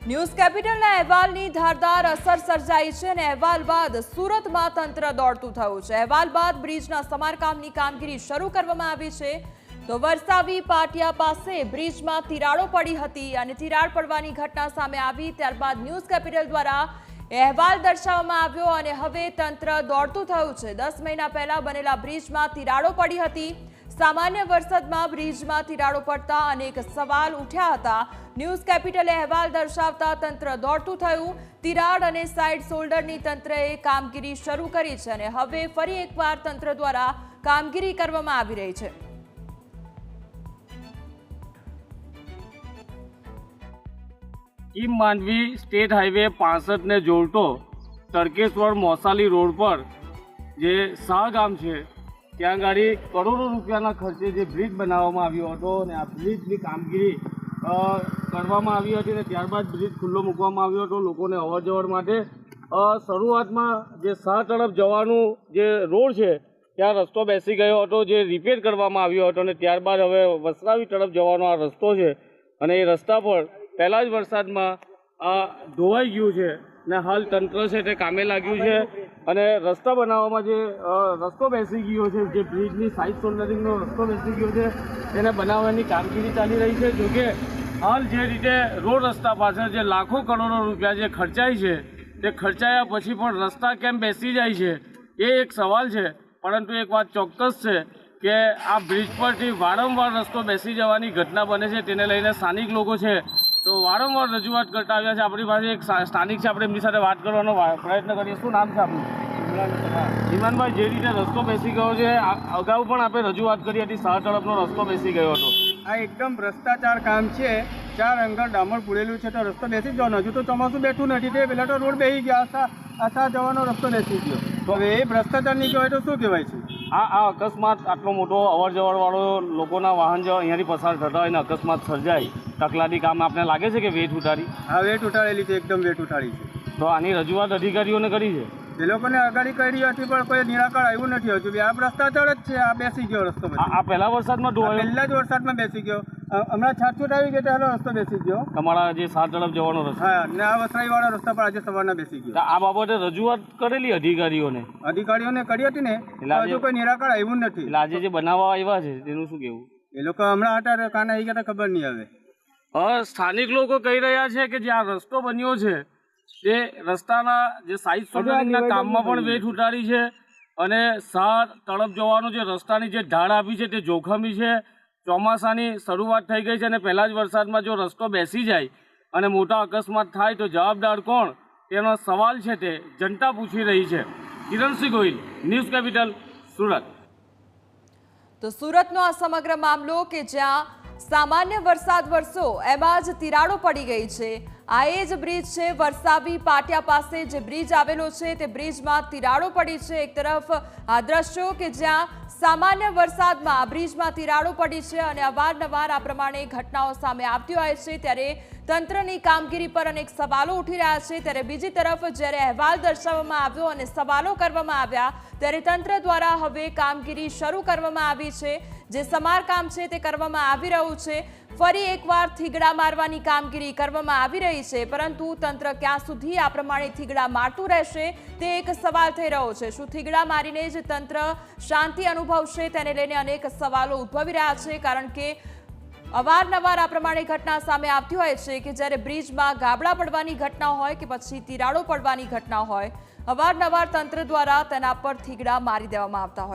News કેપિટલના અહેવાલની ધારદાર અસર સર્જાઈ છે અને અહેવાલ બાદ સુરતમાં તંત્ર દોડતું થયું છે। અહેવાલ બાદ બ્રિજના સમારકામની કામગીરી શરૂ કરવામાં આવી છે। તો વરસાવી પાટિયા પાસે બ્રિજમાં તિરાડો પડી હતી અને તિરાડ પડવાની ઘટના સામે આવી। ત્યારબાદ ન્યૂઝ કેપિટલ દ્વારા અહેવાલ દર્શાવવામાં આવ્યો અને હવે તંત્ર દોડતું થયું છે। 10 મહિના પહેલા બનેલા બ્રિજમાં તિરાડો પડી હતી। सामान्य वरसादमां ब्रिजमां तिराडो पड़ता अनेक सवाल उठ्या हता। न्यूज केपिटले अहेवाल दर्शावता तंत्र दौड़तुं थयुं। तिराड अने साइड शोल्डरनी तंत्रए कामगीरी शरू करी छे अने हवे फरी एकवार तंत्र द्वारा कामगीरी करवामां आवी रही छे। कीम मांडवी स्टेट हाईवे 65 ने जोड़तो तड़केश्वर मोसाली रोड पर जे शाह गाम है ત્યાં ગાડી કરોડો રૂપિયાના ખર્ચે જે બ્રિજ બનાવવામાં આવ્યો હતો અને આ બ્રિજની કામગીરી કરવામાં આવી હતી અને ત્યારબાદ બ્રિજ ખુલ્લો મૂકવામાં આવ્યો હતો લોકોને અવરજવર માટે। શરૂઆતમાં જે શાહ તરફ જવાનું જે રોડ છે ત્યાં રસ્તો બેસી ગયો હતો જે રિપેર કરવામાં આવ્યો હતો અને ત્યારબાદ હવે વસરાવી તરફ જવાનો આ રસ્તો છે અને એ રસ્તા પર પહેલા જ વરસાદમાં આ ધોવાઈ ગયું છે ને હાલ તંત્ર છે તે કામે લાગ્યું છે અને રસ્તા બનાવવામાં જે રસ્તો બેસી ગયો છે જે બ્રિજની સાઇડ શોલ્ડરિંગનો રસ્તો બેસી ગયો છે તેને બનાવવાની કામગીરી ચાલી રહી છે। જોકે હાલ જે રીતે રોડ રસ્તા પાછળ જે લાખો કરોડો રૂપિયા જે ખર્ચાય છે તે ખર્ચાયા પછી પણ રસ્તા કેમ બેસી જાય છે એ એક સવાલ છે। પરંતુ એક વાત ચોક્કસ છે કે આ બ્રિજ પરથી વારંવાર રસ્તો બેસી જવાની ઘટના બને છે તેને લઈને સ્થાનિક લોકો છે તો વારંવાર રજૂઆત કરતા આવ્યા છે। આપણી પાસે એક સ્થાનિક છે, આપણે એમની સાથે વાત કરવાનો પ્રયત્ન કરીએ। શું નામ છે આપનું? ઈમાનભાઈ, જે રીતે રસ્તો બેસી ગયો છે અગાઉ પણ આપણે રજૂઆત કરી હતી શાહ તરફનો રસ્તો બેસી ગયો હતો। આ એકદમ ભ્રષ્ટાચાર કામ છે। 4 અંગર ડામર પૂરેલું છે તો રસ્તો બેસી જ જવાનો। હજુ તો ચોમાસું બેઠું નથી તે પહેલાં તો રોડ બેસી ગયા, આશા જવાનો રસ્તો બેસી ગયો તો હવે એ ભ્રષ્ટાચાર નહીં કહેવાય તો શું કહેવાય છે? આ અકસ્માત આટલો મોટો અવર જવર વાળો લોકોના વાહન જો અહીંયાથી પસાર થતા હોય ને અકસ્માત સર્જાય તકલાદી કામ આપને લાગે છે કે વેઠ ઉતારી? હા, વેઠ ઉતારેલી છે, એકદમ વેઠ ઉતારી છે। તો આની રજૂઆત અધિકારીઓને કરી છે? એ લોકોને આગાડી કરી હતી પણ કોઈ નિરાકરણ આવ્યું નથી હજુ। આ ભ્રષ્ટાચાર જ છે। આ બેસી ગયો રસ્તો, આ પહેલા વરસાદમાં ધોવાયો? પહેલા જ વરસાદમાં બેસી ગયો। હમણાં છાટછૂટ આવી ગઈ ત્યારે રસ્તો બેસી ગયો તમારા જે શાહ તરફ જવાનો રસ્તો? હા, ને આ વસરાઈવાળા રસ્તા પર આજે સવારના બેસી ગયો। આ બાબતે રજૂઆત કરેલી અધિકારીઓને કરી હતી ને, હજુ કોઈ નિરાકરણ આવ્યું નથી। એટલે આજે જે બનાવવા આવ્યા છે તેનું શું કહેવું? એ લોકો હમણાં હતા કાને આવી ગયા ખબર નહીં આવે। સ્થાનિક લોકો કહી રહ્યા છે કે જે આ રસ્તો બન્યો છે તે રસ્તાના જે સાઇડ શોલ્ડરિંગના કામમાં પણ વેઠ ઉતારી છે અને શાહ તરફ જવાનો જે રસ્તાની જે ઢાળ આપી છે તે જોખમી છે। ચોમાસાની શરૂઆત થઈ ગઈ છે અને પહેલા જ વરસાદમાં જો રસ્તો બેસી જાય અને મોટા અકસ્માત થાય તો જવાબદાર કોણ તેનો સવાલ છે તે જનતા પૂછી રહી છે। Kiransinh Gohil, news capital, Surat. તો સુરતનો આ સમગ્ર મામલો કે જ્યાં સામાન્ય વરસાદ વરસો એમાં જ તિરાડો પડી ગઈ છે। આ એ જ બ્રિજ છે વરસાવી પાટિયા પાસે જે બ્રિજ આવેલો છે તે બ્રિજમાં તિરાડો પડી છે। એક તરફ આ દ્રશ્યો કે જ્યાં સામાન્ય વરસાદમાં આ બ્રિજમાં તિરાડો પડી છે અને અવારનવાર આ પ્રમાણે ઘટનાઓ સામે આવતી હોય છે ત્યારે તંત્રની કામગીરી પર અનેક સવાલો ઉઠી રહ્યા છે। ત્યારે બીજી તરફ જ્યારે અહેવાલ દર્શાવવામાં આવ્યો અને સવાલો કરવામાં આવ્યા ત્યારે તંત્ર દ્વારા હવે કામગીરી શરૂ કરવામાં આવી છે। જે સમારકામ છે તે કરવામાં આવી રહ્યું છે। ફરી એકવાર થીગડા મારવાની કામગીરી કરવામાં આવી રહી છે પરંતુ તંત્ર ક્યાં સુધી આ પ્રમાણે થીગડા મારતું રહેશે તે એક સવાલ થઈ રહ્યો છે। શું થીગડા મારીને જ તંત્ર શાંતિ અનુભવશે તેને લઈને અનેક સવાલો ઉદ્ભવી રહ્યા છે કારણ કે અવારનવાર આ પ્રમાણે ઘટના સામે આવતી હોય છે કે જ્યારે બ્રિજમાં ગાબડા પડવાની ઘટના હોય કે પછી તિરાડો પડવાની ઘટના હોય અવારનવાર તંત્ર દ્વારા તેના પર થીગડા મારી દેવામાં આવતા હોય છે।